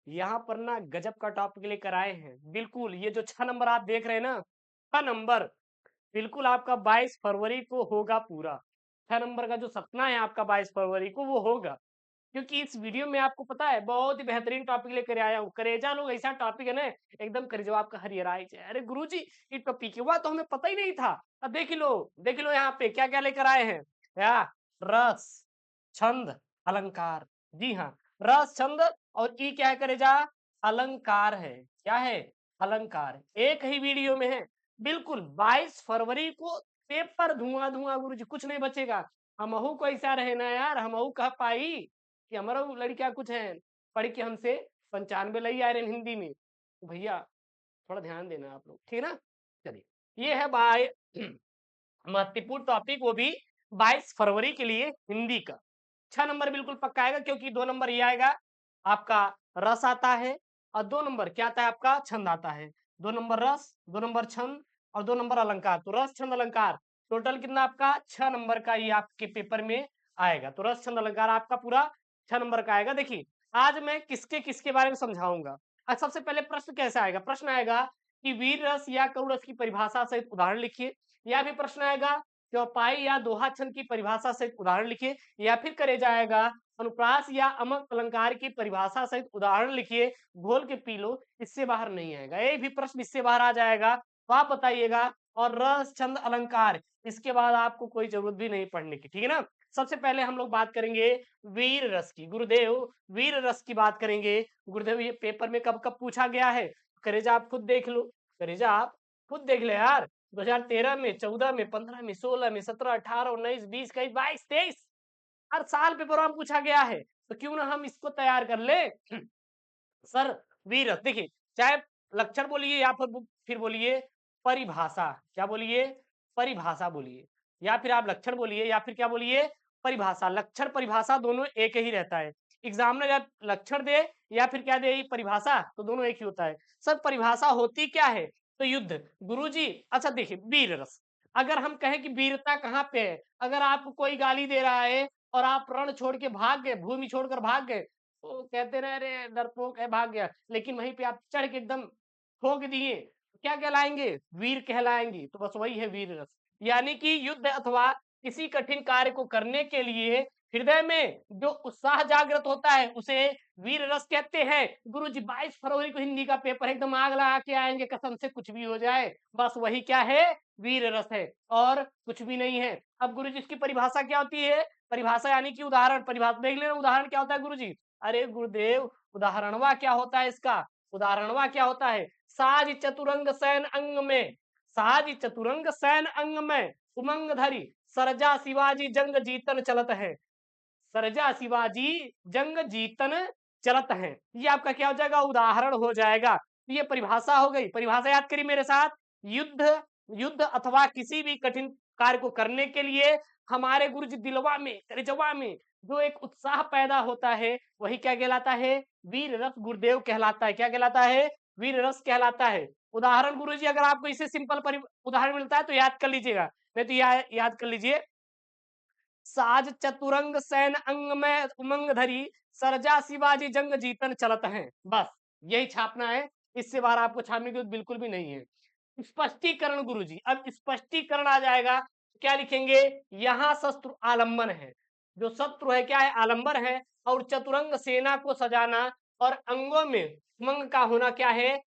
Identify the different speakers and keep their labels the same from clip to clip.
Speaker 1: यहाँ पर ना गजब का टॉपिक लेकर आए हैं। बिल्कुल, ये जो 6 नंबर आप देख रहे हैं ना, 6 नंबर बिल्कुल आपका 22 फरवरी को होगा पूरा। 6 नंबर का जो सपना है आपका 22 फरवरी को वो होगा। क्योंकि इस वीडियो में आपको पता है बहुत ही बेहतरीन टॉपिक लेकर आया हूँ। करेजा लोग ऐसा टॉपिक है ना, एकदम करेजवा आपका हरिहराई जाए। अरे गुरुजी, ये टॉपिक हुआ तो हमें पता ही नहीं था। अब देख लो यहाँ पे क्या-क्या लेकर आए हैं। या रस, छंद, अलंकार। जी हाँ, रस, छंद और ई क्या है करेजा? अलंकार है। क्या है? अलंकार। एक ही वीडियो में है। बिल्कुल 22 फरवरी को पेपर धुआं-धुआं गुरुजी, कुछ नहीं बचेगा। हमहू को ऐसा रहे ना यार, हमहू कह पाई कि हमारा लड़कियां कुछ हैं पढ़ के हमसे 95 लई आ रहे हैं हिंदी में। तो भैया थोड़ा ध्यान देना आप लोग, ठीक है ना? चलिए, ये है बाय महत्वपूर्ण टॉपिक, वो भी 22 फरवरी के लिए हिंदी का। 6 नंबर बिल्कुल पक्का आएगा, क्योंकि 2 नंबर ये आएगा आपका रस आता है, और 2 नंबर क्या आता है आपका? छंद आता है। 2 नंबर रस, 2 नंबर छंद और 2 नंबर अलंकार। तो रस, छंद, अलंकार टोटल कितना आपका? 6 नंबर का ये आपके पेपर में आएगा। तो रस, छंद, अलंकार आपका पूरा 6 नंबर का आएगा। देखिए, आज मैं किसके बारे में समझाऊंगा। आज सबसे पहले प्रश्न कैसे आएगा? प्रश्न आएगा कि वीर रस या करुण रस की परिभाषा सहित उदाहरण लिखिए। या भी प्रश्न आएगा चौपाई या दोहा छंद की परिभाषा सहित उदाहरण लिखिए। या फिर करे जाएगा अनुप्रास या अमक अलंकार की परिभाषा सहित उदाहरण लिखिए। घोल के पी लो, इससे बाहर नहीं आएगा। एक भी प्रश्न इससे बाहर आ जाएगा तो आप बताइएगा। और रस, छंद, अलंकार, इसके बाद आपको कोई जरूरत भी नहीं पढ़ने की, ठीक है ना? सबसे पहले हम लोग बात करेंगे वीर रस की। गुरुदेव, वीर रस की बात करेंगे। गुरुदेव, ये पेपर में कब कब पूछा गया है? करेजा आप खुद देख लो। करेजा आप खुद देख ले यार। 2013 में, 14 में, 15 में, 16 में, 17, 18, 19, 20, 21, 22, 23, हर साल पेपर में पूछा गया है। तो क्यों ना हम इसको तैयार कर ले। सर, वीर देखिए, चाहे लक्षण बोलिए या फिर बोलिए परिभाषा। क्या बोलिए? परिभाषा बोलिए। या फिर आप लक्षण बोलिए या फिर क्या बोलिए? परिभाषा। लक्षण परिभाषा दोनों एक ही रहता है। एग्जामिनर या लक्षण दे या फिर क्या दे परिभाषा, तो दोनों एक ही होता है। सर, परिभाषा होती क्या है? तो युद्ध। गुरुजी, अच्छा देखिए, वीर रस, अगर हम कहें कि वीरता कहाँ पे है, अगर आपको कोई गाली दे रहा है और आप रण छोड़ के भाग गए, भूमि छोड़कर भाग गए, तो कहते रहे अरे डरपोक है भाग गया, लेकिन वहीं पे आप चढ़ के एकदम ठोक दिए, तो क्या कहलाएंगे? वीर कहलाएंगे। तो बस वही है वीर रस। यानी कि युद्ध अथवा किसी कठिन कार्य को करने के लिए हृदय में जो उत्साह जागृत होता है उसे वीर रस कहते हैं। गुरुजी, 22 फरवरी को हिंदी का पेपर है, एकदम आग लगा के आएंगे, कसम से कुछ भी हो जाए, बस वही क्या है? वीर रस है, और कुछ भी नहीं है। अब गुरुजी, इसकी परिभाषा क्या होती है? परिभाषा यानी कि उदाहरण। परिभाषा देख लेना, उदाहरण क्या होता है गुरुजी? अरे गुरुदेव, उदाहरणवा क्या होता है इसका? उदाहरणवा क्या होता है? साज चतुरंग सैन अंग में, साज चतुरंग सैन अंग में उमंग धरी, सरजा शिवाजी जंग जीतन चलत है। सरजा शिवाजी जंग जीतन चलत है। ये आपका क्या हो जाएगा? उदाहरण हो जाएगा। तो ये परिभाषा हो गई। परिभाषा याद करिए मेरे साथ। युद्ध, युद्ध अथवा किसी भी कठिन कार्य को करने के लिए हमारे गुरुजी दिलवा में, कलेजवा में जो एक उत्साह पैदा होता है, वही क्या कहलाता है? वीर रस गुरुदेव कहलाता है। क्या कहलाता है? वीर रस कहलाता है। उदाहरण गुरुजी, अगर आपको इससे सिंपल उदाहरण मिलता है तो याद कर लीजिएगा, नहीं तो याद कर लीजिए। साज चतुरंग सैन अंग में उमंग धरी, सरजा शिवाजी जंग जीतन चलत हैं। बस यही छापना है, इससे बाहर आपको छापने की जरूरत बिल्कुल भी नहीं है। स्पष्टीकरण गुरुजी, अब स्पष्टीकरण आ जाएगा, क्या लिखेंगे? यहाँ शत्रु आलंबन है। जो शत्रु है क्या है? आलंबन है। और चतुरंग सेना को सजाना और अंगों में उमंग का होना क्या है?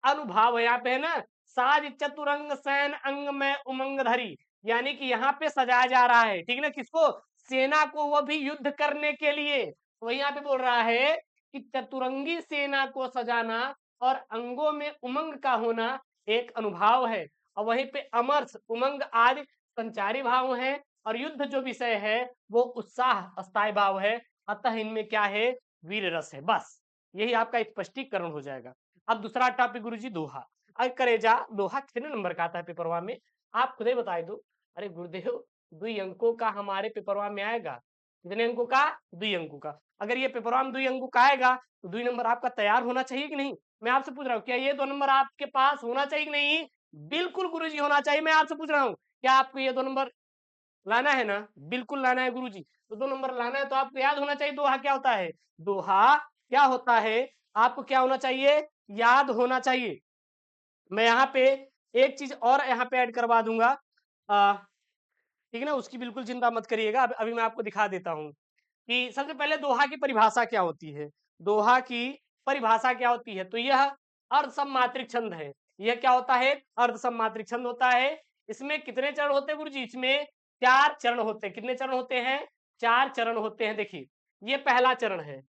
Speaker 1: अनुभाव है। यहाँ पे है ना, साज चतुरंग सैन अंग में उमंग धरी, यानी कि यहाँ पे सजाया जा रहा है, ठीक है ना? किसको? सेना को, वो भी युद्ध करने के लिए। तो यहाँ पे बोल रहा है कि चतुरंगी सेना को सजाना और अंगों में उमंग का होना एक अनुभाव है। और वहीं पे अमर्ष, उमंग आदि संचारी भाव है। और युद्ध जो विषय है वो उत्साह, अस्थायी भाव है। अतः इनमें क्या है? वीर रस है। बस यही आपका स्पष्टीकरण हो जाएगा। अब दूसरा टॉपिक गुरुजी, दोहा। अरे करेजा, दोहा कितने नंबर का आता है पेपरवा में? आप खुद ही बता दो। अरे गुरुदेव, 2 अंकों का हमारे पेपरवा में आएगा। कितने अंकों का? 2 अंकों का। अगर ये पेपरवा में 2 अंकों का आएगा तो 2 नंबर आपका तैयार होना चाहिए कि नहीं? मैं आपसे पूछ रहा हूँ, क्या ये 2 नंबर आपके पास होना चाहिए कि नहीं? बिल्कुल गुरुजी होना चाहिए। मैं आपसे पूछ रहा हूँ, क्या आपको ये 2 नंबर लाना है ना? बिल्कुल लाना है गुरुजी। तो 2 नंबर लाना है तो आपको याद होना चाहिए दोहा क्या होता है। दोहा क्या होता है? आपको क्या होना चाहिए, याद होना चाहिए। मैं यहाँ पे एक चीज और यहाँ पे ऐड करवा दूंगा, ठीक है ना, उसकी बिल्कुल चिंता मत करिएगा। अभी मैं आपको दिखा देता हूँ कि सबसे पहले दोहा की परिभाषा क्या होती है। दोहा की परिभाषा क्या होती है, तो यह अर्ध सममात्रिक छंद है। यह क्या होता है, अर्ध सममात्रिक छंद होता है। इसमें कितने चरण होते हैं गुरुजी, इसमें 4 चरण होते हैं। कितने चरण होते हैं, 4 चरण होते हैं। देखिए ये पहला चरण है,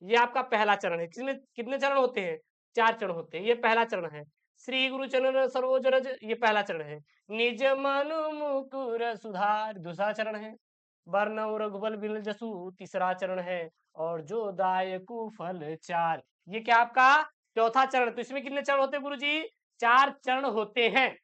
Speaker 1: ये आपका पहला चरण है। कितने कितने चरण होते हैं, 4 चरण होते हैं। ये पहला चरण है। श्री गुरु चरण सरोज रज, ये पहला चरण है। निज मन मुकुर सुधार, दूसरा चरण है। वर्णव रघुबल बिल जसु, तीसरा चरण है। और जो दायकु फल चार, ये क्या आपका चौथा चरण। तो इसमें कितने चरण होते हैं गुरुजी, 4 चरण होते हैं।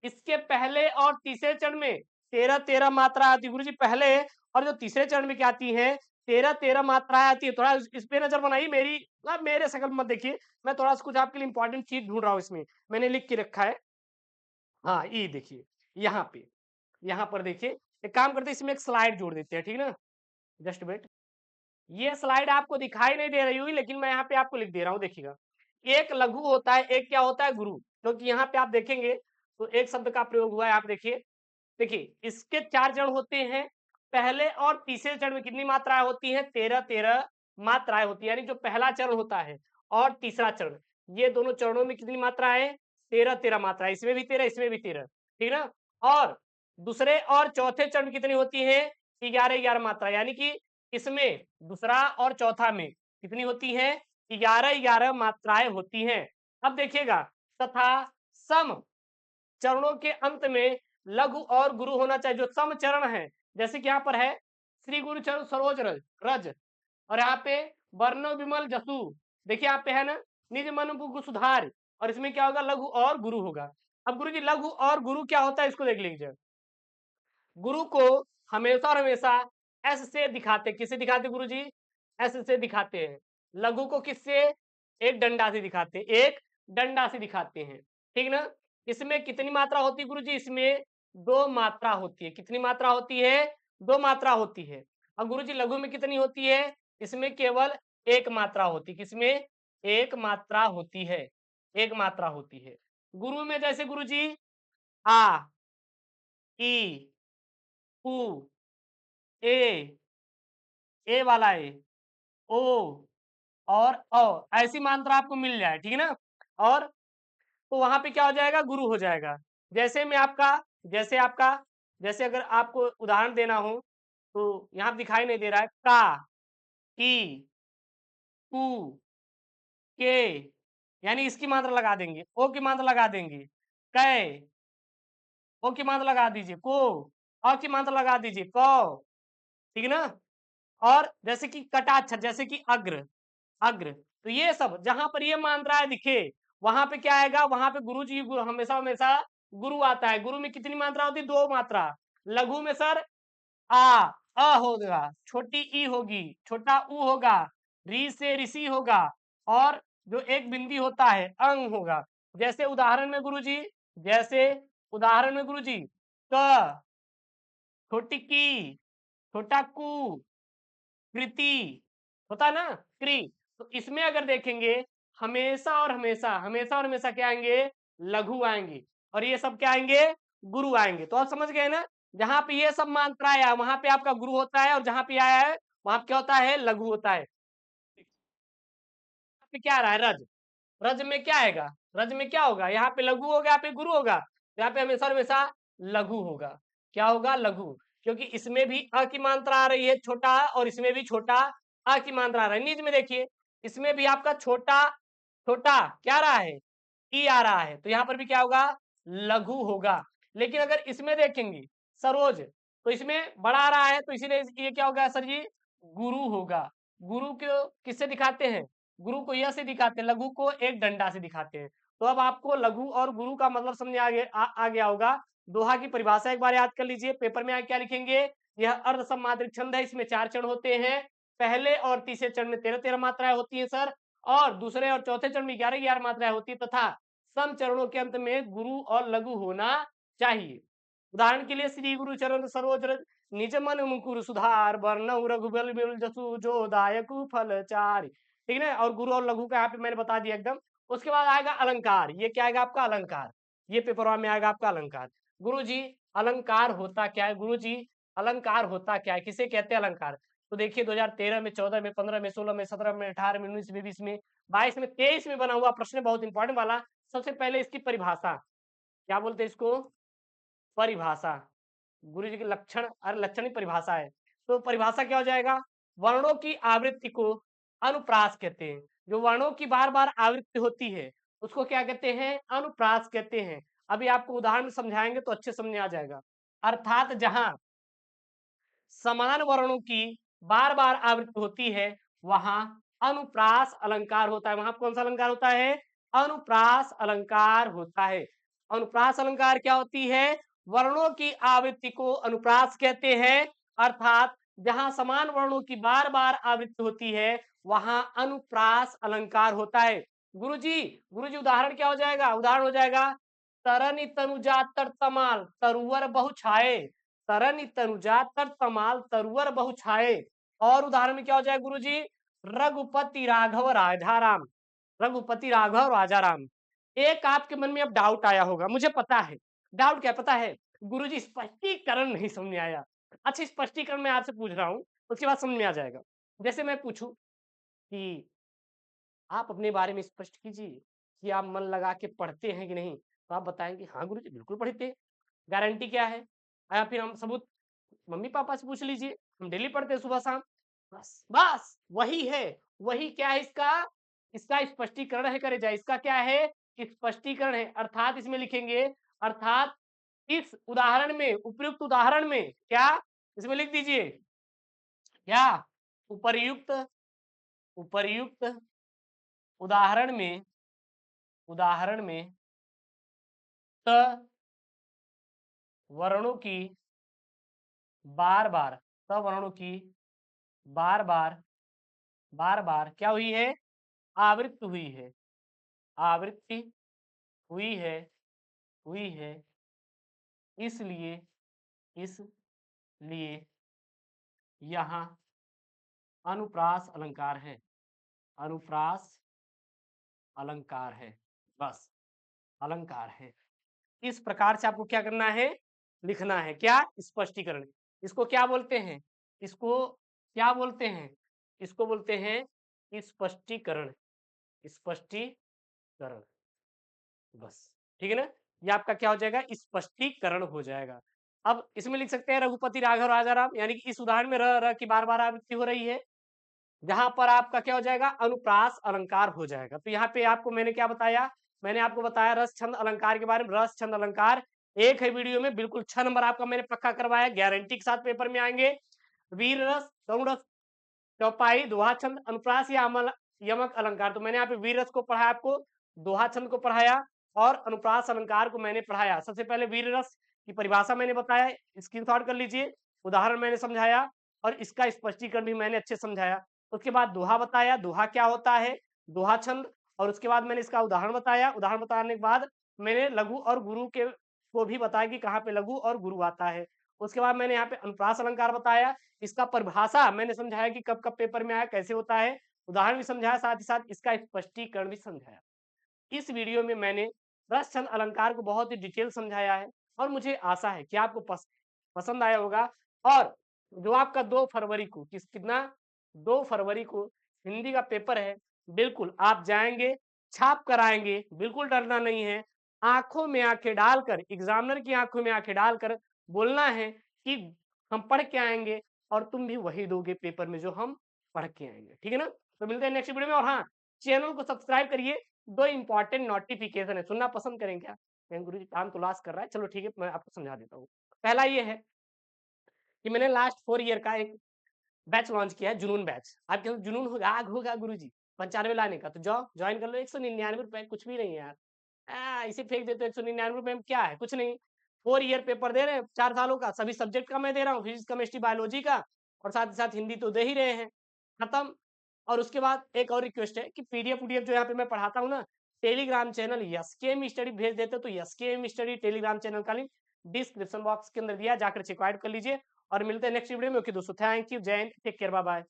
Speaker 1: इसके पहले और तीसरे चरण में 13-13 मात्रा आती है गुरुजी पहले, और जो तीसरे चरण में क्या आती है, 13-13 मात्राएं आती है। थोड़ा इस पे नजर बनाइए मेरी, मेरे शकल मत देखिए। मैं थोड़ा सा कुछ आपके लिए इंपॉर्टेंट चीज ढूंढ रहा हूँ, इसमें मैंने लिख के रखा है। हाँ ये देखिए, यहाँ पे, यहाँ पर देखिए, एक काम करते हैं, इसमें एक स्लाइड जोड़ देते हैं, ठीक है ना। जस्ट वेट, ये स्लाइड आपको दिखाई नहीं दे रही हुई, लेकिन मैं यहाँ पे आपको लिख दे रहा हूँ, देखिएगा। एक लघु होता है, एक क्या होता है, गुरु। क्योंकि यहाँ पे आप देखेंगे तो एक शब्द का प्रयोग हुआ है, आप देखिए। देखिए इसके 4 चरण होते हैं। पहले और तीसरे चरण में कितनी मात्राएं होती हैं, 13-13 मात्राएं होती है। यानी जो पहला चरण होता है और तीसरा चरण, ये दोनों चरणों में कितनी मात्राएं, 13-13 मात्राएं। इसमें भी 13, इसमें भी 13, ठीक है ना। और दूसरे और चौथे चरण में कितनी होती है, 11-11 मात्रा। यानी कि इसमें दूसरा और चौथा में कितनी होती है, 11-11 मात्राएं होती हैं। अब देखिएगा, तथा सम चरणों के अंत में लघु और गुरु होना चाहिए, जो सम चरण है। जैसे कि यहाँ पर है श्री गुरु चरण सरोज रज रज, और यहाँ पे वर्ण विमल जसु, देखिए यहाँ पे है ना, निज मन मुकुर सुधार, और इसमें क्या होगा, लघु और गुरु होगा। अब गुरु जी लघु और गुरु क्या होता है, इसको देख लीजिए। गुरु को हमेशा और हमेशा एस से दिखाते, किससे दिखाते गुरु जी, एस से दिखाते हैं। लघु को किससे, एक डंडा से दिखाते, एक डंडा से दिखाते हैं, ठीक ना। इसमें कितनी मात्रा होती है गुरु जी, इसमें 2 मात्रा होती है। कितनी मात्रा होती है, 2 मात्रा होती है। और गुरु जी लघु में कितनी होती है, इसमें केवल 1 मात्रा होती है। किसमें, 1 मात्रा होती है, 1 मात्रा होती है। गुरु में जैसे गुरु जी आ, ई, उ, ए वाला ओ और ऐसी मात्रा आपको मिल जाए, ठीक है ना। और तो वहां पे क्या हो जाएगा, गुरु हो जाएगा। जैसे में आपका, जैसे आपका, जैसे अगर आपको उदाहरण देना हो, तो यहाँ दिखाई नहीं दे रहा है, का, की, कु, के, यानी इसकी मात्रा लगा देंगे, ओ की मात्रा लगा देंगे, कै, ओ की मात्रा लगा दीजिए, को, अ की मात्रा लगा दीजिए, क, ठीक है ना। और जैसे कि कटाक्षर, जैसे कि अग्र, अग्र, तो ये सब जहां पर ये मात्राएं दिखे, वहां पे क्या आएगा, वहां पे गुरु जी, गुरु हमेशा हमेशा गुरु आता है। गुरु में कितनी मात्रा होती है, 2 मात्रा। लघु में सर आ, होगा, छोटी ई होगी, छोटा ऊ होगा, री से ऋषि होगा, और जो एक बिंदी होता है अंग होगा। जैसे उदाहरण में गुरु जी, जैसे उदाहरण में गुरु जी, क, छोटी की, छोटा कु, कृति होता है ना, क्री। तो इसमें अगर देखेंगे, हमेशा और हमेशा, हमेशा और हमेशा क्या आएंगे, लघु आएंगे, और ये सब क्या आएंगे, गुरु आएंगे। तो आप समझ गए ना, जहां पे ये सब मात्राएं आया वहां पे आपका गुरु होता है, और जहां पे आया है वहां पे क्या होता है, लघु होता है। यहाँ पे क्या आ रहा है, रज, रज में क्या आएगा, रज में क्या होगा, यहाँ पे लघु होगा, यहाँ पे गुरु होगा। यहाँ पे हमेशा और हमेशा लघु होगा। क्या होगा, लघु, क्योंकि इसमें भी अ की मात्रा आ रही है छोटा, और इसमें भी छोटा अ की मात्रा आ रहा है। निज में देखिए, इसमें भी आपका छोटा, छोटा क्या आ रहा है, ई आ रहा है, तो यहाँ पर भी क्या होगा, लघु होगा। लेकिन अगर इसमें देखेंगे सरोज, तो इसमें बड़ा आ रहा है, तो इसीलिए ये क्या होगा सर जी, गुरु होगा। गुरु को किससे दिखाते हैं, गुरु को यह से दिखाते हैं, लघु को एक डंडा से दिखाते हैं। तो अब आपको लघु और गुरु का मतलब समझ आ गया होगा। दोहा की परिभाषा एक बार याद कर लीजिए, पेपर में क्या लिखेंगे, यह अर्ध सम्मात्रिक छंद है, इसमें 4 चरण होते हैं। पहले और तीसरे चरण में 13-13 मात्राएं होती हैं सर, और दूसरे और चौथे चरण में 11-11 मात्राएं होती है, तथा सम चरणों के अंत में गुरु और लघु होना चाहिए। उदाहरण के लिए श्री गुरु चरण सरोज रज, निज मन मुकुर सुधार, वर्णउ रघुबल बिमल जसु, जो दायकु फल चारि। ठीक है ना, और गुरु और लघु का यहाँ पे मैंने बता दिया एकदम। उसके बाद आएगा अलंकार, ये क्या आएगा आपका अलंकार, ये पेपर में आएगा आपका अलंकार। गुरु जी अलंकार होता क्या है, गुरु जी अलंकार होता क्या है, किसे कहते हैं अलंकार। तो देखिए 2013 में, 14 में, 15 में, 16 में, 17 में, 18 में, 19 में, 20 में, 22 में, 23 में बना हुआ प्रश्न बहुत इंपॉर्टेंट वाला। सबसे पहले इसकी परिभाषा, क्या बोलते हैं इसको, परिभाषा। गुरु जी के लक्षण, अरे लक्षण ही परिभाषा है। तो परिभाषा क्या हो जाएगा, वर्णों की आवृत्ति को अनुप्रास कहते हैं। जो वर्णों की बार बार आवृत्ति होती है उसको क्या कहते हैं, अनुप्रास कहते हैं। अभी आपको उदाहरण समझाएंगे तो अच्छे समझ में आ जाएगा। अर्थात जहां समान वर्णों की बार बार आवृत्ति होती है वहां अनुप्रास अलंकार होता है। वहां कौन सा अलंकार होता है, अनुप्रास अलंकार होता है। अनुप्रास अलंकार क्या होती है, वर्णों की आवृत्ति को अनुप्रास कहते हैं। अर्थात जहां समान वर्णों की बार बार आवृत्ति होती है वहां अनुप्रास अलंकार होता है। गुरुजी, गुरुजी उदाहरण क्या हो जाएगा, उदाहरण हो जाएगा तरनि तनुजा तर तमाल तरुवर बहु छाए, तरनि तनुजा तर तमाल तरुवर बहु छाए। और उदाहरण में क्या हो जाए गुरुजी, रघुपति राघव राजाराम, रघुपति राघव राजाराम। एक आपके मन में अब डाउट आया होगा, मुझे पता है, डाउट क्या पता है गुरुजी, स्पष्टीकरण नहीं समझ में आया। अच्छा स्पष्टीकरण मैं आपसे पूछ रहा हूँ, उसके बाद समझ में आ जाएगा। जैसे मैं पूछूं कि आप अपने बारे में स्पष्ट कीजिए कि आप मन लगा के पढ़ते हैं कि नहीं, तो आप बताएंगे हाँ गुरुजी बिल्कुल पढ़ते हैं। गारंटी क्या है, या फिर हम सबूत मम्मी पापा से पूछ लीजिए, हम डेली पढ़ते हैं सुबह शाम। बस बस वही है, वही क्या है इसका, इसका स्पष्टीकरण है करे जाए, इसका क्या है, स्पष्टीकरण है। अर्थात इसमें लिखेंगे, अर्थात इस उदाहरण में, उपयुक्त उदाहरण में क्या, इसमें लिख दीजिए क्या, उपर्युक्त, उपर्युक्त उदाहरण में, उदाहरण में त वर्णों की बार बार, त वर्णों की बार बार, बार बार क्या हुई है, आवृत्ति हुई है, आवृत्ति हुई है, हुई है, इसलिए, इसलिए यहाँ अनुप्रास अलंकार है, अनुप्रास अलंकार है, बस अलंकार है। इस प्रकार से आपको क्या करना है, लिखना है क्या, स्पष्टीकरण। इसको क्या बोलते हैं, इसको क्या बोलते हैं, इसको बोलते हैं स्पष्टीकरण, स्पष्टीकरण, बस ठीक है ना। ये आपका क्या हो जाएगा, स्पष्टीकरण हो जाएगा। अब इसमें लिख सकते हैं रघुपति राघव राजाराम, यानी कि इस उदाहरण में र की बार बार आवृत्ति हो रही है, जहां पर आपका क्या हो जाएगा, अनुप्रास अलंकार हो जाएगा। तो यहाँ पे आपको मैंने क्या बताया, मैंने आपको बताया रस छंद अलंकार के बारे में। रस छंद अलंकार एक है वीडियो में, बिल्कुल 6 नंबर आपका मैंने पक्का करवाया, गारंटी के साथ पेपर में आएंगे। वीर रस, गौण रस, चौपाई, दोहा छंद, अनुप्रास या अमल यमक अलंकार। तो मैंने यहाँ पे वीर रस को पढ़ाया आपको, दोहा छंद को पढ़ाया और अनुप्रास अलंकार को मैंने पढ़ाया। सबसे पहले वीर रस की परिभाषा मैंने बताया, स्क्रीनशॉट कर लीजिए, उदाहरण मैंने समझाया और इसका स्पष्टीकरण भी मैंने अच्छे समझाया। उसके बाद दोहा बताया, दोहा क्या होता है, दोहा छंद, और उसके बाद मैंने इसका उदाहरण बताया। उदाहरण बताने के बाद मैंने लघु और गुरु के को भी बताया कि कहाँ पे लघु और गुरु आता है। उसके बाद मैंने यहाँ पे अनुप्रास अलंकार बताया, इसका परिभाषा मैंने समझाया कि कब कब पेपर में आया, कैसे होता है, उदाहरण भी समझाया, साथ ही साथ इसका स्पष्टीकरण भी समझाया। इस वीडियो में मैंने रस छंद अलंकार को बहुत ही डिटेल समझाया है और मुझे आशा है कि आपको पसंद आया होगा। और जो आपका 2 फरवरी को कितना, 2 फरवरी को हिंदी का पेपर है, बिल्कुल आप जाएंगे, छाप कर आएंगे, बिल्कुल डरना नहीं है। आंखों में आंखें डालकर, एग्जामिनर की आंखों में आंखें डालकर बोलना है कि हम पढ़ के आएंगे और तुम भी वही दोगे पेपर में जो हम पढ़ के आएंगे, ठीक है ना। तो मिलते हैं नेक्स्ट वीडियो में। और हाँ, चैनल को सब्सक्राइब करिए, 2 इंपॉर्टेंट नोटिफिकेशन है, सुनना पसंद करें क्या, गुरु जी काम तो लास्ट कर रहा है, चलो ठीक है मैं आपको समझा देता हूँ। पहला ये है कि मैंने लास्ट 4 ईयर का एक बैच लॉन्च किया है, जुनून बैच। आपके अंदर जुनून होगा, आग होगा गुरुजी 95 लाने का, तो जाओ ज्वाइन कर लो। 199 रुपए कुछ भी नहीं है यार, इसे फेंक देते हो। 199 रुपए में क्या है, कुछ नहीं। 4 ईयर पेपर दे रहे हैं, 4 सालों का, सभी सब्जेक्ट का मैं दे रहा हूँ, फिजिक्स केमिस्ट्री बायोलॉजी का, और साथ ही साथ हिंदी तो दे ही रहे हैं, खत्म। और उसके बाद एक और रिक्वेस्ट है कि पीडीएफ जो यहाँ पे मैं पढ़ाता हूँ ना, टेलीग्राम चैनल एसकेएम स्टडी भेज देते हो, तो एसकेएम स्टडी टेलीग्राम चैनल का लिंक डिस्क्रिप्शन बॉक्स के अंदर दिया, जाकर चेकआउट कर लीजिए। और मिलते हैं नेक्स्ट वीडियो में। ओके दोस्तों, थैंक यू, जय हिंद, टेक केयर, बाय बाय।